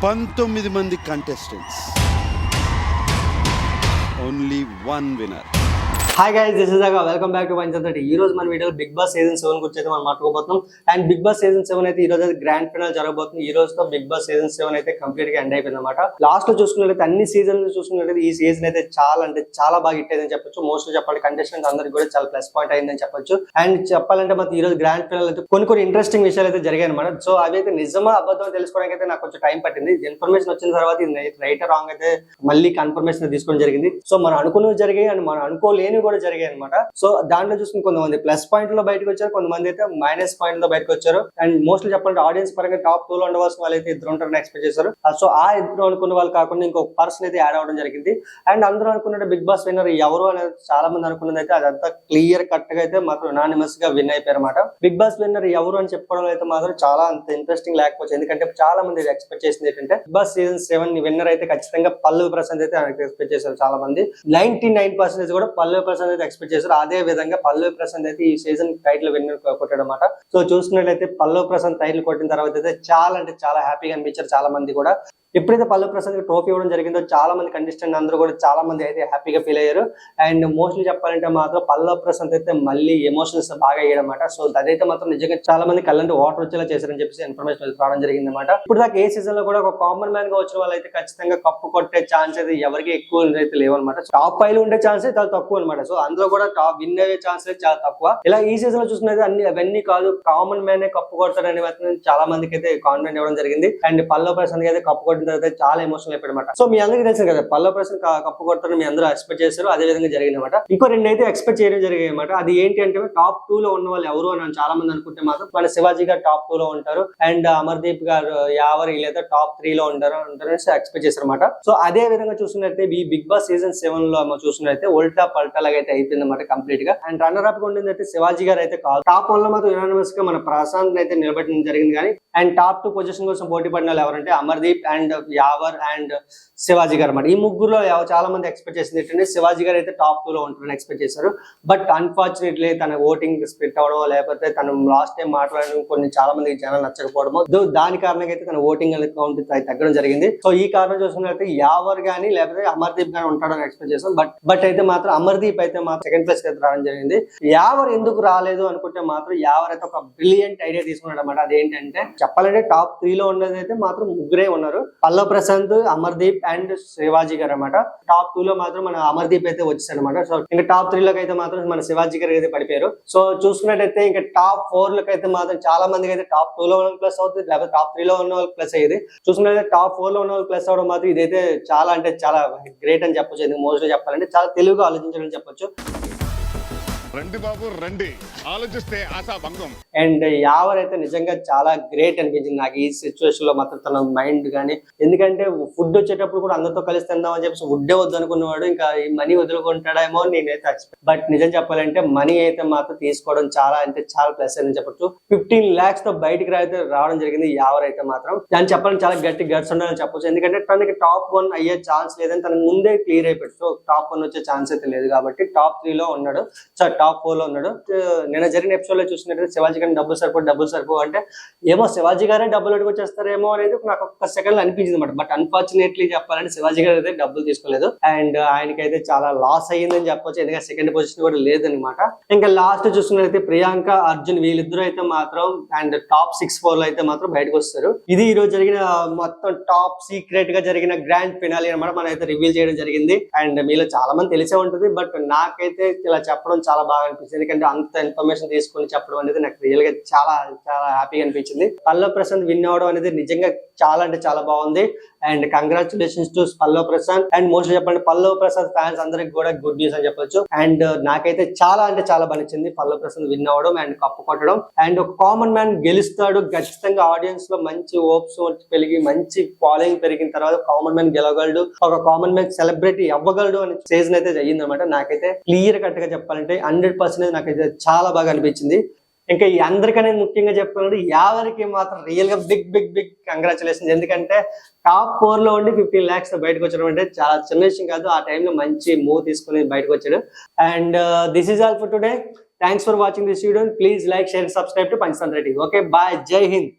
19 మంది contestants, only one winner. Hi guys, this is అగా welcome back to పంచంతటి. ఈ రోజు మన వీడియోలో బిగ్ బాస్ సీజన్ 7 గురించి అయితే మనం మాట్లాడుకోబోతున్నాం. అండ్ బిగ్ బాస్ సీజన్ 7 అయితే ఈ రోజు గ్రాండ్ ఫినాల్ జరగబోతుంది. ఈ రోజుతో బిగ్ బాస్ సీజన్ 7 అయితే కంప్లీట్ గా ఎండ్ అయిపోయింది అనమాట. లాస్ట్ లో చూసుకున్నట్లయితే అన్ని సీజన్లు చూసుకున్నట్లయితే ఈ సీజన్ అయితే చాలా బాగా హిట్ అయిందని చెప్పొచ్చు. మోస్ట్లీ చెప్పాలి కంటెస్టెంట్స్ అందరికి కూడా చాలా ప్లస్ పాయింట్ అయిందని చెప్పొచ్చు. అండ్ చెప్పాలంటే మాత్రం ఈ రోజు గ్రాండ్ ఫినాల్ అయితే కొన్ని ఇంట్రెస్టింగ్ విషయాలు అయితే జరిగాయి అనమాట. సో అవి అయితే నిజమా అబద్ధం తెలుసుకోవడానికి అయితే నాకు కొంచెం టైం పట్టింది. ఇన్ఫర్మేషన్ వచ్చిన తర్వాత ఇది రైట్ రాంగ్ అయితే మళ్ళీ కన్ఫర్మేషన్ తీసుకోవడం జరిగింది. సో మనం అనుకున్నవి జరిగాయి అండ్ మనం అనుకోలేనివి కూడా జరిగాయి అనమాట. సో దాంట్లో చూసుకుని కొంతమంది ప్లస్ పాయింట్ లో బయటకు వచ్చారు, కొంతమంది అయితే మైనస్ పాయింట్ లో బయటకు వచ్చారు. అండ్ మోస్ట్లీ చెప్పాలంటే ఆడియన్స్ పరంగా టాప్ 2 లో ఉండవలసిన వాళ్ళు అయితే ఇద్దరు ఉంటారని ఎక్స్పెక్ట్ చేశారు. సో ఆ ఇద్దరు అనుకున్న వాళ్ళు కాకుండా ఇంకొక పర్సన్ అయితే యాడ్ అవ్వడం జరిగింది. అండ్ అందరూ అనుకున్నట్టు బిగ్ బాస్ విన్నర్ ఎవరు అనేది చాలా మంది అనుకున్నది అయితే అదంతా క్లియర్ కట్ గా అయితే మాత్రం అనానిమస్ గా విన్ అయిపోయారు అనమాట. బిగ్ బాస్ విన్నర్ ఎవరు అని చెప్పుకోవడం అయితే మాత్రం చాలా అంత ఇంట్రెస్టింగ్ లేకపోవచ్చు. ఎందుకంటే చాలా మంది ఎక్స్పెక్ట్ చేసింది ఏంటంటే బిగ్ బాస్ సీజన్ 7 విన్నర్ అయితే ఖచ్చితంగా పల్లవి ప్రశాంత్ అయితే ఎక్స్పెక్ట్ చేశారు. చాలా మంది 99% కూడా పల్లవి ప్రశాంత్ అయితే ఎక్స్పెక్ట్ చేశారు. అదే విధంగా పల్లవి ప్రశాంత్ అయితే ఈ సీజన్ టైటిల్ విన్నర్ కొట్టాడు అనమాట. సో చూసుకున్నట్లయితే పల్లవి ప్రశాంత్ టైటిల్ కొట్టిన తర్వాత అయితే చాలా హ్యాపీగా అనిపించారు చాలా మంది కూడా. ఎప్పుడైతే పల్లవి ప్రశాంత్ ట్రోఫీ ఇవ్వడం జరిగిందో చాలా మంది కంటెస్టెంట్ అందరూ కూడా చాలా మంది అయితే హ్యాపీగా ఫీల్ అయ్యారు. అండ్ మోస్ట్లీ చెప్పాలంటే మాత్రం పల్లవి ప్రశాంత్ అయితే మళ్ళీ ఎమోషన్స్ బాగా అయ్యాడనమాట. సో అదైతే మాత్రం నిజంగా చాలా మంది కళ్ళంటే వాటర్ వచ్చేలా చేశారని చెప్పేసి ఇన్ఫర్మేషన్ రావడం జరిగింది అనమాట. ఇప్పుడు దాకా ఏ సీజన్ లో కూడా ఒక కామన్ మ్యాన్ గా వచ్చిన వాళ్ళు అయితే ఖచ్చితంగా కప్పు కొట్టే ఛాన్స్ అయితే ఎవరికి ఎక్కువ అయితే లేవన్నమాట. టాప్ 5 ఉండే ఛాన్స్ అయితే చాలా తక్కువ అనమాట. సో అందులో కూడా టాప్ విన్ అయ్యే ఛాన్స్ అయితే చాలా తక్కువ. ఇలా ఈ సీజన్ లో చూసినది అవన్నీ కాదు, కామన్ మ్యాన్ కొప్పు కొడతారని మాత్రం చాలా మందికి అయితే కాన్ఫిడెంట్ ఇవ్వడం జరిగింది. అండ్ పల్లవి ప్రశాంత్ అయితే కప్పు కొట్టిన తర్వాత చాలా ఎమోషనల్ అయిపోయాడమాట. సో మీ అందరికీ తెలుసు కదా పల్లవి ప్రశాంత్ కప్పు కొడతారని మీ అందరూ ఎక్స్పెక్ట్ చేశారు. అదే విధంగా జరిగిందన్నమాట. ఇంకో 2 అయితే ఎక్స్పెక్ట్ చేయడం జరిగాయి అనమాట. అది ఏంటి అంటే టాప్ 2 లో ఉన్న వాళ్ళు ఎవరు అని చాలా మంది అనుకుంటే మాత్రం మన శివాజీ గారు టాప్ 2 లో ఉంటారు. అండ్ అమర్దీప్ గారు యావర్ లేదా టాప్ 3 లో ఉంటారు ఎక్స్పెక్ట్ చేశారు అనమాట. సో అదే విధంగా చూసినట్లయితే ఈ బిగ్ బాస్ సీజన్ 7 లో చూసినట్లయితే ఉల్టా పల్టా లాగా అయితే అయిపోయింది అనమాట కంప్లీట్ గా. అండ్ రన్నర్ అప్ గా ఉండేది అయితే శివాజీ గారు అయితే కాదు. టాప్ 1 లో మాత్రం యునానిమస్ గా మన ప్రశాంత్ అయితే నిలబెట్టడం జరిగింది. కానీ అండ్ టాప్ 2 పొజిషన్ కోసం పోటీ పడిన వాళ్ళు ఎవరంటే అమర్దీప్ అండ్ యావర్ అండ్ శివాజీ గారు అన్నమాట. ఈ ముగ్గురులో చాలా మంది ఎక్స్పెక్ట్ చేసింది ఏంటంటే శివాజీ గారు అయితే టాప్ 2 లో ఉంటారని ఎక్స్పెక్ట్ చేశారు. బట్ అన్ఫార్చునేట్లీ తన ఓటింగ్ స్ప్లిట్ అవడం లేకపోతే తను లాస్ట్ టైం మాట్లాడడం కొన్ని చాలా మంది జనాలు నచ్చకపోవడము దాని కారణంగా అయితే తన ఓటింగ్ కౌంట్ తగ్గడం జరిగింది. సో ఈ కారణం చూసుకున్నట్లయితే యావర్ గానీ లేకపోతే అమర్దీప్ గానీ ఉంటాడని ఎక్స్పెక్ట్ చేశాం. బట్ అయితే మాత్రం అమర్దీప్ అయితే మాత్రం సెకండ్ ప్లేస్ అయితే రావడం జరిగింది. యావర్ ఎందుకు రాలేదు అనుకుంటే మాత్రం యావర్ అయితే ఒక బ్రిలియంట్ ఐడియా తీసుకున్నాడు అనమాట. అదేంటంటే చెప్పాలంటే టాప్ 3 లో ఉన్నది అయితే మాత్రం ముగ్గురే ఉన్నారు, పల్లవి ప్రశాంత్, అమర్దీప్ అండ్ శివాజీ గారు అనమాట. టాప్ 2 లో మాత్రం మన అమర్దీప్ అయితే వచ్చేసాడు అనమాట. సో ఇంకా టాప్ 3 లోకి అయితే మాత్రం మన శివాజీ గారు అయితే పడిపోయారు. సో చూసుకున్నట్టయితే ఇంకా టాప్ 4 లోకి అయితే మాత్రం చాలా మందికి అయితే టాప్ 2 లో ఉన్న ప్లస్ అవుతుంది, లేకపోతే టాప్ 3 లో ఉన్న వాళ్ళకి ప్లస్ అయ్యేది. చూసుకున్నట్లయితే టాప్ 4 లో ఉన్న వాళ్ళకి ప్లస్ అవడం మాత్రం ఇదైతే చాలా గ్రేట్ అని చెప్పొచ్చు. ఇది మోస్ట్లీ చెప్పాలంటే చాలా తెలుగుగా ఆలోచించాలని చెప్పొచ్చు. రండి బాబు రండి, ఆలోచిస్తే ఆశా భంగం. అండ్ యావర్ అయితే నిజంగా చాలా గ్రేట్ అనిపించింది నాకు ఈ సిచ్యువేషన్ లో మాత్రం తన మైండ్ కానీ. ఎందుకంటే ఫుడ్ వచ్చేటప్పుడు కూడా అందరితో కలిసి తిందామని చెప్పేసి ఫుడ్డే వద్దు అనుకున్నవాడు ఇంకా ఈ మనీ వదులుకుంటాడేమో నేనైతే ఎక్స్పెక్ట్. బట్ నిజం చెప్పాలంటే మనీ అయితే మాత్రం తీసుకోవడం చాలా ప్లస్ అని చెప్పొచ్చు. 15 lakhs తో బయటికి రావడం జరిగింది యావర్ అయితే మాత్రం. దాన్ని చెప్పాలని చాలా గట్టి గట్స్ ఉండాలని చెప్పొచ్చు. ఎందుకంటే తనకి టాప్ 1 అయ్యే ఛాన్స్ లేదని తనకు ముందే క్లియర్ అయిపోయింది. సో టాప్ 1 వచ్చే ఛాన్స్ అయితే లేదు కాబట్టి టాప్ 3 లో ఉన్నాడు, టాప్ 4 లో ఉన్నాడు. నిన్న జరిగిన ఎపిసోడ్ లో చూసినట్టు శివాజీ గారిని డబ్బులు సరిపో అంటే ఏమో శివాజీ గారే డబ్బులు అడుగుచేస్తారేమో అనేది నాకు ఒక్క సెకండ్ అనిపించింది అనమాట. బట్ అన్ఫార్చునేట్లీ చెప్పాలంటే శివాజీ గారు అయితే డబ్బులు తీసుకోలేదు. అండ్ ఆయనకైతే చాలా లాస్ అయ్యిందని చెప్పొచ్చు. ఎందుకంటే సెకండ్ పొజిషన్ కూడా లేదనమాట. ఇంకా లాస్ట్ చూసుకున్నట్లయితే ప్రియాంక, అర్జున్ వీళ్ళిద్దరూ అయితే మాత్రం అండ్ టాప్ 6-4 లో అయితే మాత్రం బయటకు వస్తారు. ఇది ఈ రోజు జరిగిన మొత్తం టాప్ సీక్రెట్ గా జరిగిన గ్రాండ్ ఫినాలే అనమాట. మనం అయితే రివీల్ చేయడం జరిగింది. అండ్ మీలో చాలా మంది తెలిసే ఉంటుంది. బట్ నాకైతే ఇలా చెప్పడం చాలా బాగా అనిపించింది. ఎందుకంటే అంత ఇన్ఫర్మేషన్ తీసుకొని చెప్పడం అనేది నాకు రియల్ గా చాలా హ్యాపీగా అనిపించింది. పల్లవి ప్రశాంత్ విన్ అవడం అనేది నిజంగా చాలా బాగుంది. And congratulations to Pallavi Prashanth. And mostly చెప్పండి పల్లవి ప్రశాంత్ ఫ్యాన్స్ అందరికి కూడా గుడ్ న్యూస్ అని చెప్పొచ్చు. అండ్ నాకైతే చాలా బాగా నచ్చింది పల్లవి ప్రశాంత్ విన్ అవడం అండ్ కప్పు కొట్టడం. అండ్ ఒక కామన్ మ్యాన్ గెలుస్తాడు ఖచ్చితంగా. ఆడియన్స్ లో మంచి హోప్స్ పెరిగి మంచి ఫాలోయింగ్ పెరిగిన తర్వాత కామన్ మ్యాన్ గెలవగలడు, ఒక కామన్ మ్యాన్ సెలబ్రిటీ అవ్వగలడు అని సీజన్ అయితే అయ్యింది అనమాట. నాకైతే క్లియర్ కట్ గా చెప్పాలంటే 100% నాకైతే చాలా బాగా అనిపించింది. ఇంకా ఈ అందరికనే ముఖ్యంగా చెప్పుకోవాలంటే యావరికి మాత్రం రియల్ గా బిగ్ కంగ్రాచులేషన్స్. ఎందుకంటే టాప్ 4 లో ఉండి 15 lakhs బయటకు వచ్చడం అంటే చాలా చిన్న విషయం కాదు. ఆ టైంలో మంచి మూవ్ తీసుకుని బయటకు వచ్చాడు. And this is all for today. Thanks for watching this video. Please like, share, subscribe to Panchatantra TV. Okay, bye, Jai Hind.